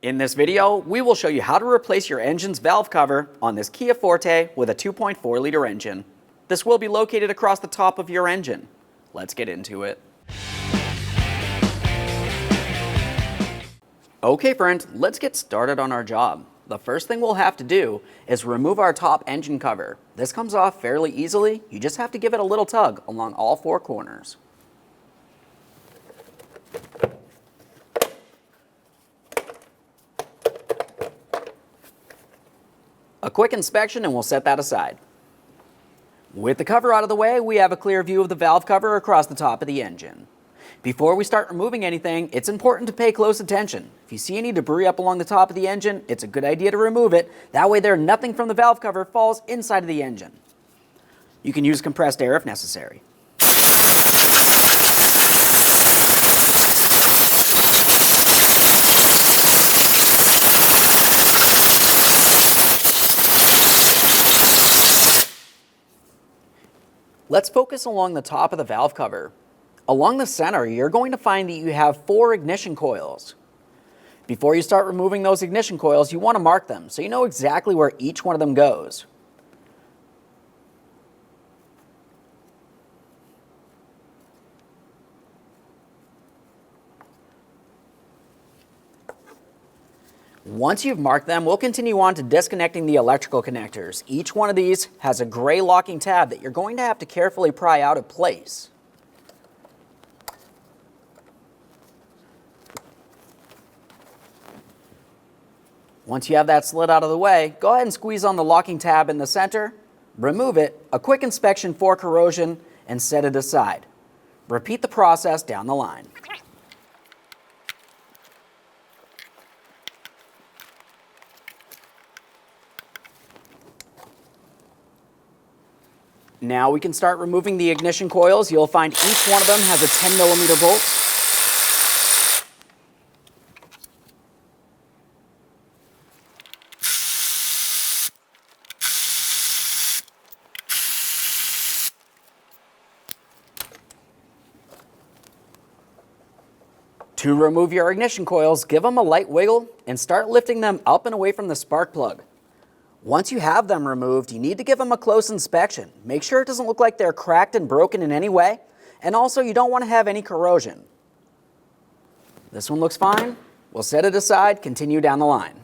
In this video, we will show you how to replace your engine's valve cover on this Kia Forte with a 2.4 liter engine. This will be located across the top of your engine. Let's get into it. Okay friends, let's get started on our job. The first thing we'll have to do is remove our top engine cover. This comes off fairly easily. You just have to give it a little tug along all four corners. A quick inspection and we'll set that aside. With the cover out of the way, we have a clear view of the valve cover across the top of the engine. Before we start removing anything, it's important to pay close attention. If you see any debris up along the top of the engine, it's a good idea to remove it. That way nothing from the valve cover falls inside of the engine. You can use compressed air if necessary. Let's focus along the top of the valve cover. Along the center, you're going to find that you have 4 ignition coils. Before you start removing those ignition coils, you want to mark them so you know exactly where each one of them goes. Once you've marked them, we'll continue on to disconnecting the electrical connectors. Each one of these has a gray locking tab that you're going to have to carefully pry out of place. Once you have that slid out of the way, go ahead and squeeze on the locking tab in the center, remove it, a quick inspection for corrosion, and set it aside. Repeat the process down the line. Now we can start removing the ignition coils. You'll find each one of them has a 10mm bolt. To remove your ignition coils, give them a light wiggle and start lifting them up and away from the spark plug. Once you have them removed, you need to give them a close inspection. Make sure it doesn't look like they're cracked and broken in any way, and also you don't want to have any corrosion. This one looks fine. We'll set it aside, continue down the line.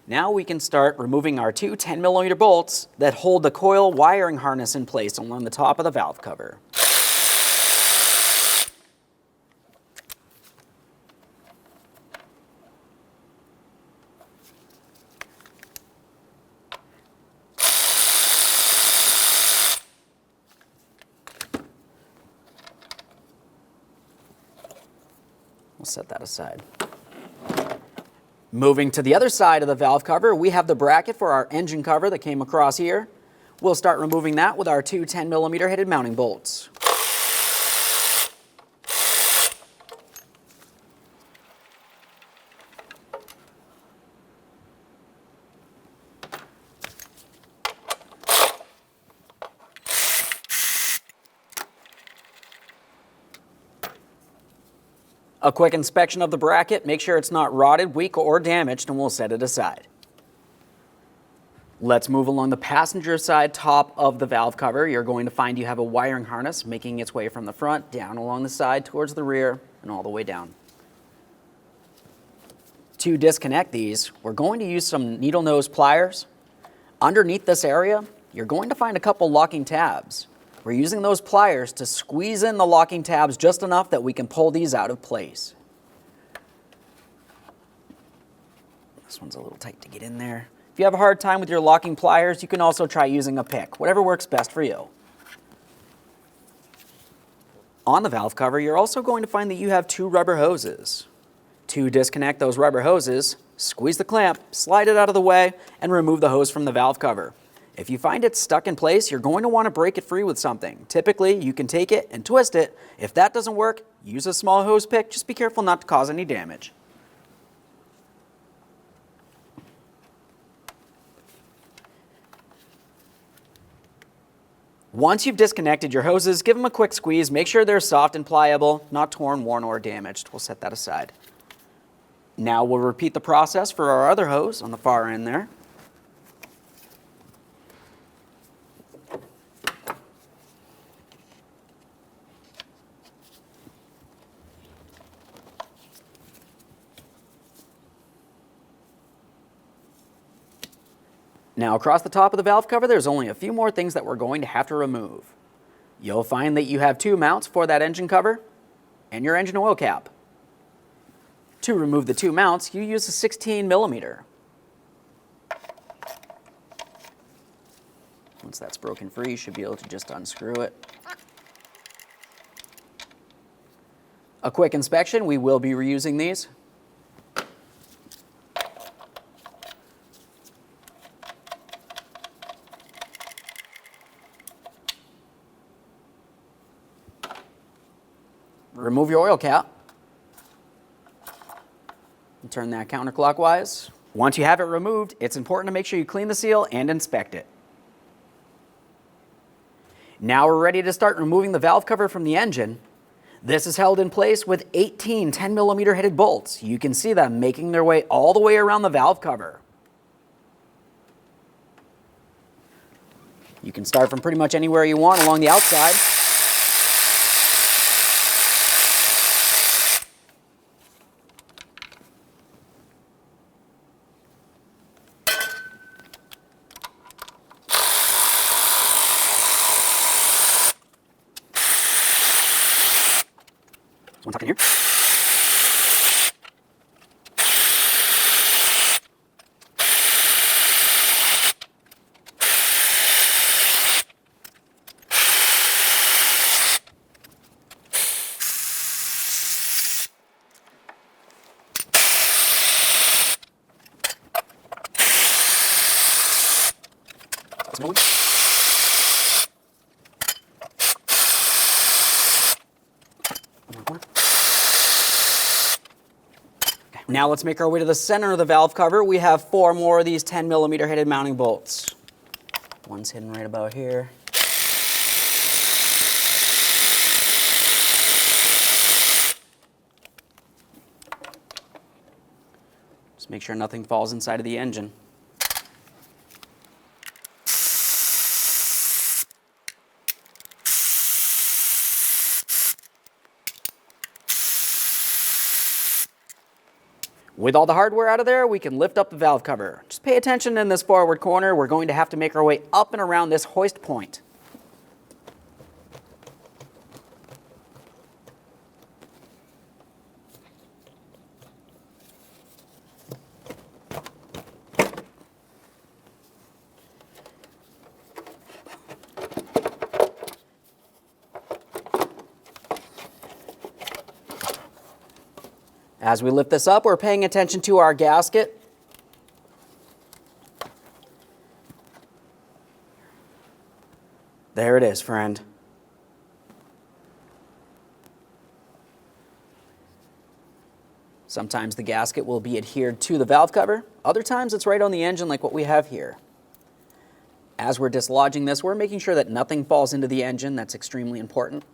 Now we can start removing our 2 10mm bolts that hold the coil wiring harness in place along the top of the valve cover. We'll set that aside. Moving to the other side of the valve cover, we have the bracket for our engine cover that came across here. We'll start removing that with our 2 10mm headed mounting bolts. A quick inspection of the bracket, make sure it's not rotted, weak, or damaged, and we'll set it aside. Let's move along the passenger side top of the valve cover. You're going to find you have a wiring harness making its way from the front, down along the side, towards the rear, and all the way down. To disconnect these, we're going to use some needle nose pliers. Underneath this area, you're going to find a couple locking tabs. We're using those pliers to squeeze in the locking tabs just enough that we can pull these out of place. This one's a little tight to get in there. If you have a hard time with your locking pliers, you can also try using a pick, whatever works best for you. On the valve cover, you're also going to find that you have 2 rubber hoses. To disconnect those rubber hoses, squeeze the clamp, slide it out of the way, and remove the hose from the valve cover. If you find it stuck in place, you're going to want to break it free with something. Typically, you can take it and twist it. If that doesn't work, use a small hose pick. Just be careful not to cause any damage. Once you've disconnected your hoses, give them a quick squeeze. Make sure they're soft and pliable, not torn, worn, or damaged. We'll set that aside. Now we'll repeat the process for our other hose on the far end there. Now across the top of the valve cover, there's only a few more things that we're going to have to remove. You'll find that you have two mounts for that engine cover and your engine oil cap. To remove the two mounts, you use a 16mm. Once that's broken free, you should be able to just unscrew it. A quick inspection, we will be reusing these. Remove your oil cap and turn that counterclockwise. Once you have it removed, it's important to make sure you clean the seal and inspect it. Now we're ready to start removing the valve cover from the engine. This is held in place with 18 10mm headed bolts. You can see them making their way all the way around the valve cover. You can start from pretty much anywhere you want along the outside. One tuck in here. Now let's make our way to the center of the valve cover. We have 4 more of these 10mm headed mounting bolts. One's hidden right about here. Just make sure nothing falls inside of the engine. With all the hardware out of there, we can lift up the valve cover. Just pay attention in this forward corner. We're going to have to make our way up and around this hoist point. As we lift this up, we're paying attention to our gasket. There it is, friend. Sometimes the gasket will be adhered to the valve cover. Other times it's right on the engine like what we have here. As we're dislodging this, we're making sure that nothing falls into the engine. That's extremely important.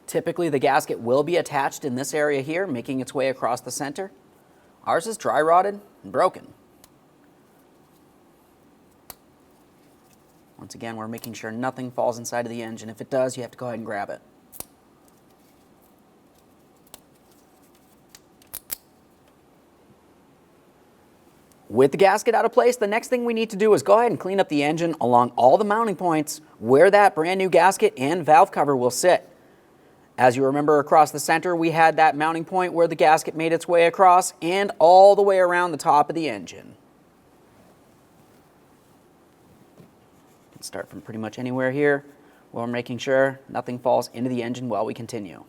Typically, the gasket will be attached in this area here, making its way across the center. Ours is dry rotted and broken. Once again, we're making sure nothing falls inside of the engine. If it does, you have to go ahead and grab it. With the gasket out of place, the next thing we need to do is go ahead and clean up the engine along all the mounting points where that brand new gasket and valve cover will sit. As you remember, across the center, we had that mounting point where the gasket made its way across and all the way around the top of the engine. Let's start from pretty much anywhere here while we're making sure nothing falls into the engine while we continue.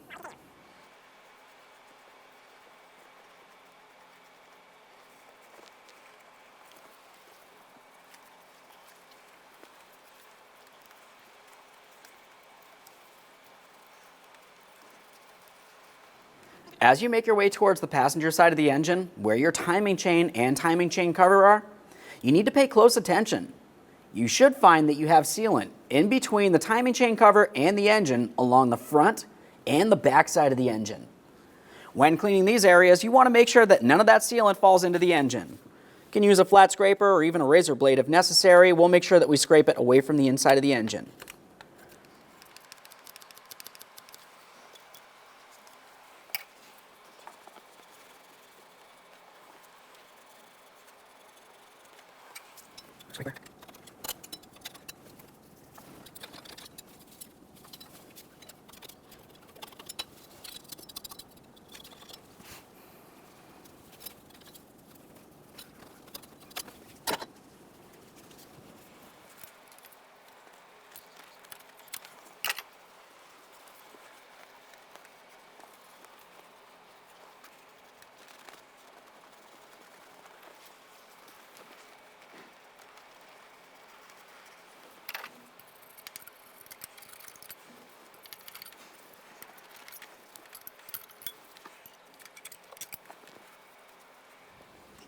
As you make your way towards the passenger side of the engine, where your timing chain and timing chain cover are, you need to pay close attention. You should find that you have sealant in between the timing chain cover and the engine along the front and the back side of the engine. When cleaning these areas, you want to make sure that none of that sealant falls into the engine. You can use a flat scraper or even a razor blade if necessary. We'll make sure that we scrape it away from the inside of the engine. Scraper.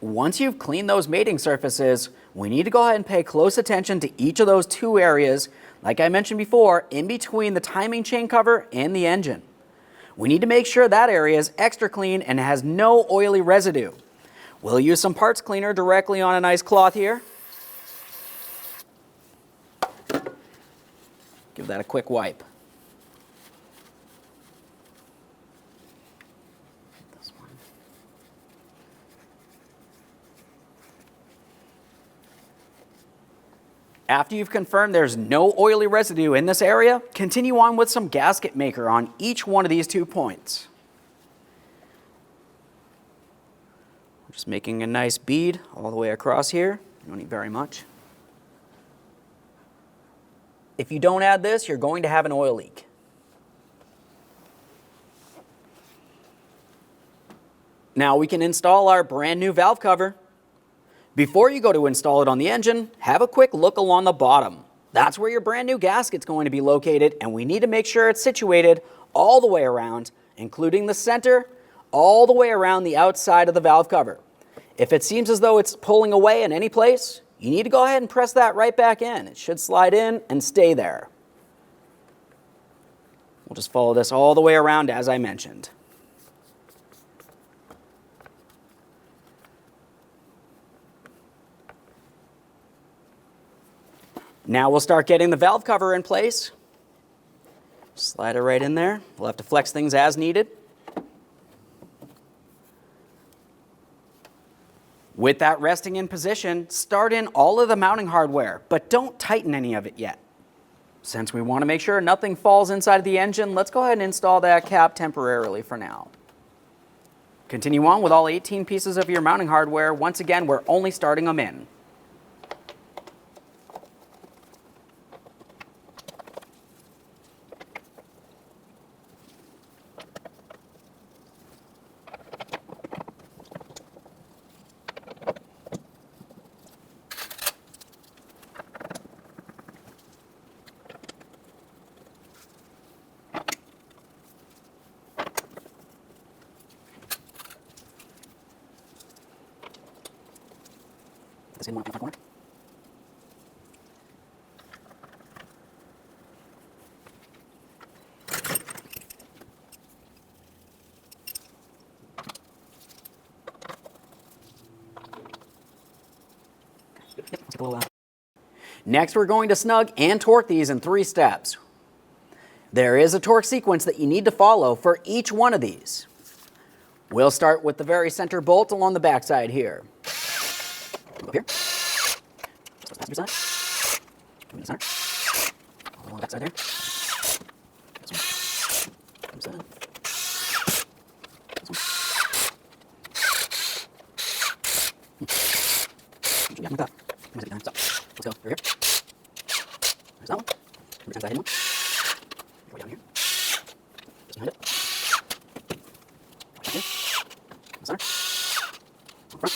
Once you've cleaned those mating surfaces, we need to go ahead and pay close attention to each of those two areas, like I mentioned before, in between the timing chain cover and the engine. We need to make sure that area is extra clean and has no oily residue. We'll use some parts cleaner directly on a nice cloth here. Give that a quick wipe. After you've confirmed there's no oily residue in this area, continue on with some gasket maker on each one of these 2 points. Just making a nice bead all the way across here. You don't need very much. If you don't add this, you're going to have an oil leak. Now we can install our brand new valve cover. Before you go to install it on the engine, have a quick look along the bottom. That's where your brand new gasket's going to be located, and we need to make sure it's situated all the way around, including the center, all the way around the outside of the valve cover. If it seems as though it's pulling away in any place, you need to go ahead and press that right back in. It should slide in and stay there. We'll just follow this all the way around as I mentioned. Now we'll start getting the valve cover in place. Slide it right in there. We'll have to flex things as needed. With that resting in position, start in all of the mounting hardware, but don't tighten any of it yet. Since we want to make sure nothing falls inside of the engine, let's go ahead and install that cap temporarily for now. Continue on with all 18 pieces of your mounting hardware. Once again, we're only starting them in. Same one in the corner. Next, we're going to snug and torque these in 3 steps. There is a torque sequence that you need to follow for each one of these. We'll start with the very center bolt along the back side here. Up here. Just pass your side. Come in the center. All along the back side there. This one. Come center. This one. Yeah, like that. Stop. Let's go. Over here. There's that one. Remember that hidden one. Go down here. Just behind it. Right here. In the center. On the front.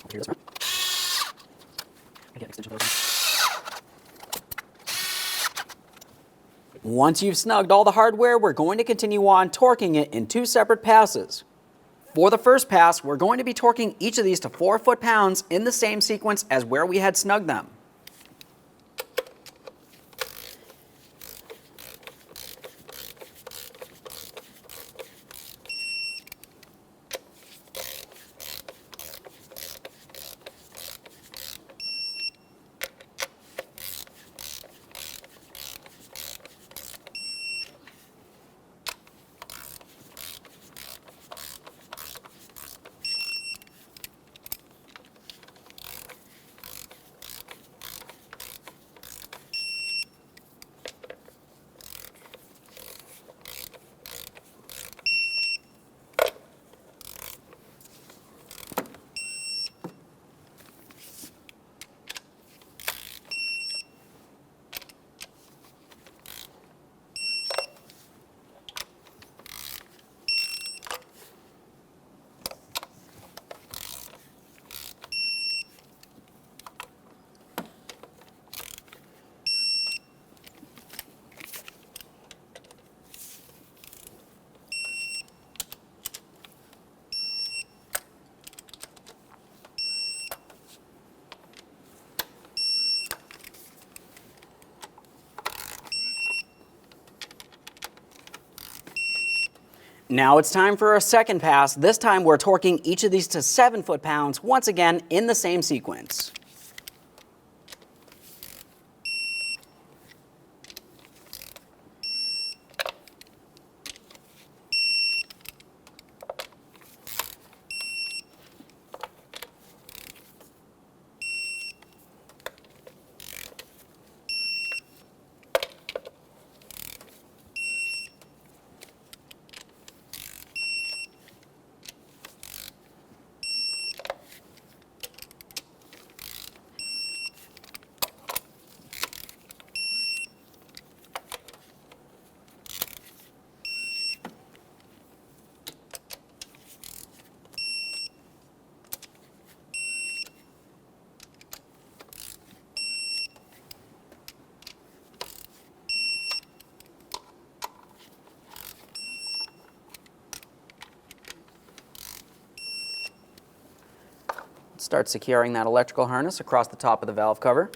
Over here this front. Get an extension for those. Once you've snugged all the hardware, we're going to continue on torquing it in 2 separate passes. For the first pass, we're going to be torquing each of these to 4 foot-pounds in the same sequence as where we had snugged them. Now it's time for a second pass. This time we're torquing each of these to 7 foot-pounds, once again in the same sequence. Start securing that electrical harness across the top of the valve cover.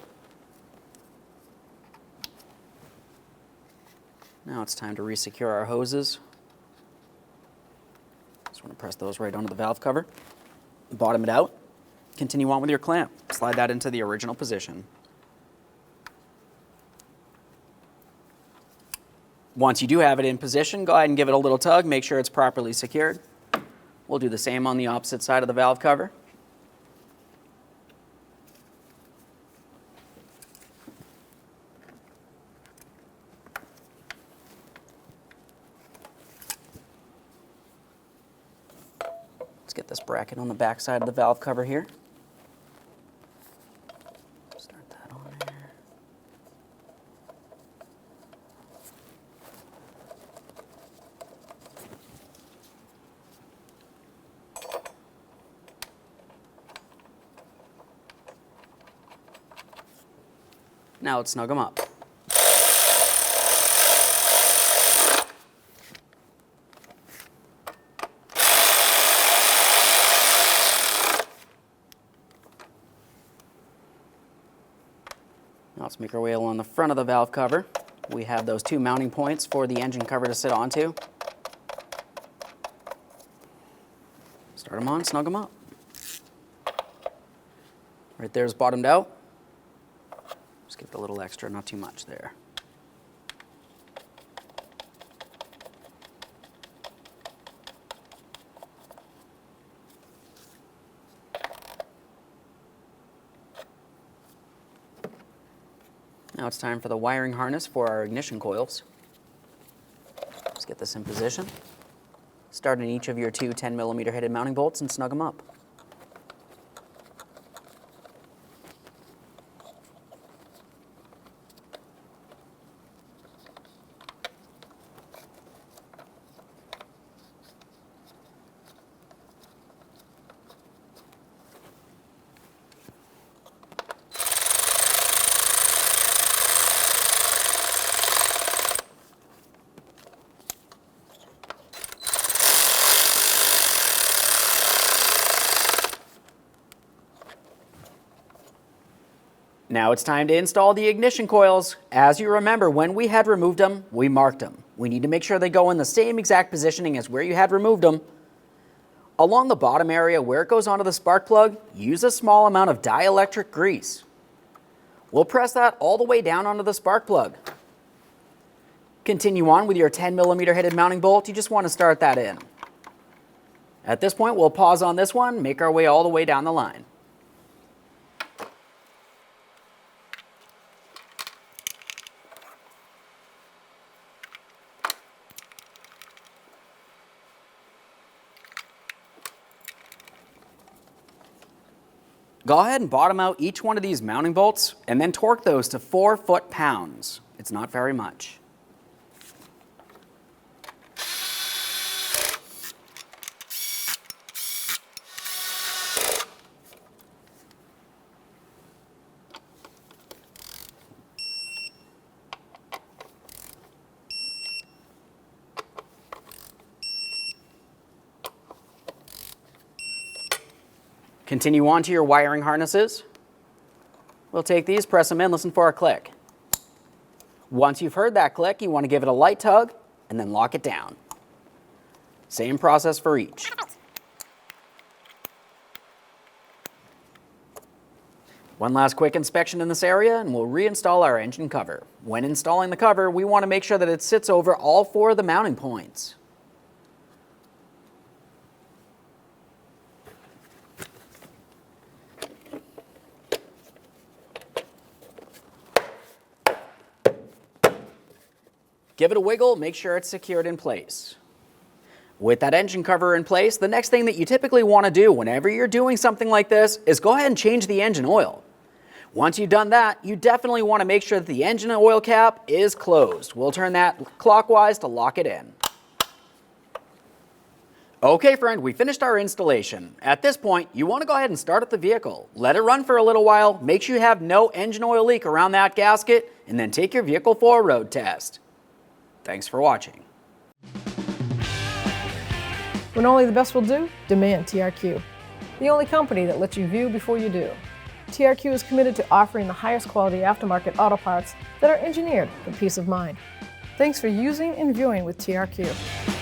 Now it's time to resecure our hoses. Just want to press those right onto the valve cover. Bottom it out. Continue on with your clamp. Slide that into the original position. Once you do have it in position, go ahead and give it a little tug. Make sure it's properly secured. We'll do the same on the opposite side of the valve cover. Get this bracket on the back side of the valve cover here. Start that on there. Now let's snug them up. Now let's make our way along the front of the valve cover. We have those 2 mounting points for the engine cover to sit onto. Start them on, snug them up. Right there is bottomed out. Just give it a little extra, not too much there. Now it's time for the wiring harness for our ignition coils. Let's get this in position. Start in each of your 2 10mm headed mounting bolts and snug them up. Now it's time to install the ignition coils. As you remember, when we had removed them, we marked them. We need to make sure they go in the same exact positioning as where you had removed them. Along the bottom area where it goes onto the spark plug, use a small amount of dielectric grease. We'll press that all the way down onto the spark plug. Continue on with your 10mm headed mounting bolt. You just want to start that in. At this point, we'll pause on this one, make our way all the way down the line. Go ahead and bottom out each one of these mounting bolts and then torque those to 4 foot-pounds. It's not very much. Continue on to your wiring harnesses. We'll take these, press them in, listen for a click. Once you've heard that click, you want to give it a light tug and then lock it down. Same process for each. One last quick inspection in this area and we'll reinstall our engine cover. When installing the cover, we want to make sure that it sits over all 4 of the mounting points. Give it a wiggle, make sure it's secured in place. With that engine cover in place, the next thing that you typically want to do whenever you're doing something like this is go ahead and change the engine oil. Once you've done that, you definitely want to make sure that the engine oil cap is closed. We'll turn that clockwise to lock it in. Okay friend, we finished our installation. At this point, you want to go ahead and start up the vehicle. Let it run for a little while, make sure you have no engine oil leak around that gasket, and then take your vehicle for a road test. Thanks for watching. When only the best will do, demand TRQ. The only company that lets you view before you do. TRQ is committed to offering the highest quality aftermarket auto parts that are engineered for peace of mind. Thanks for using and viewing with TRQ.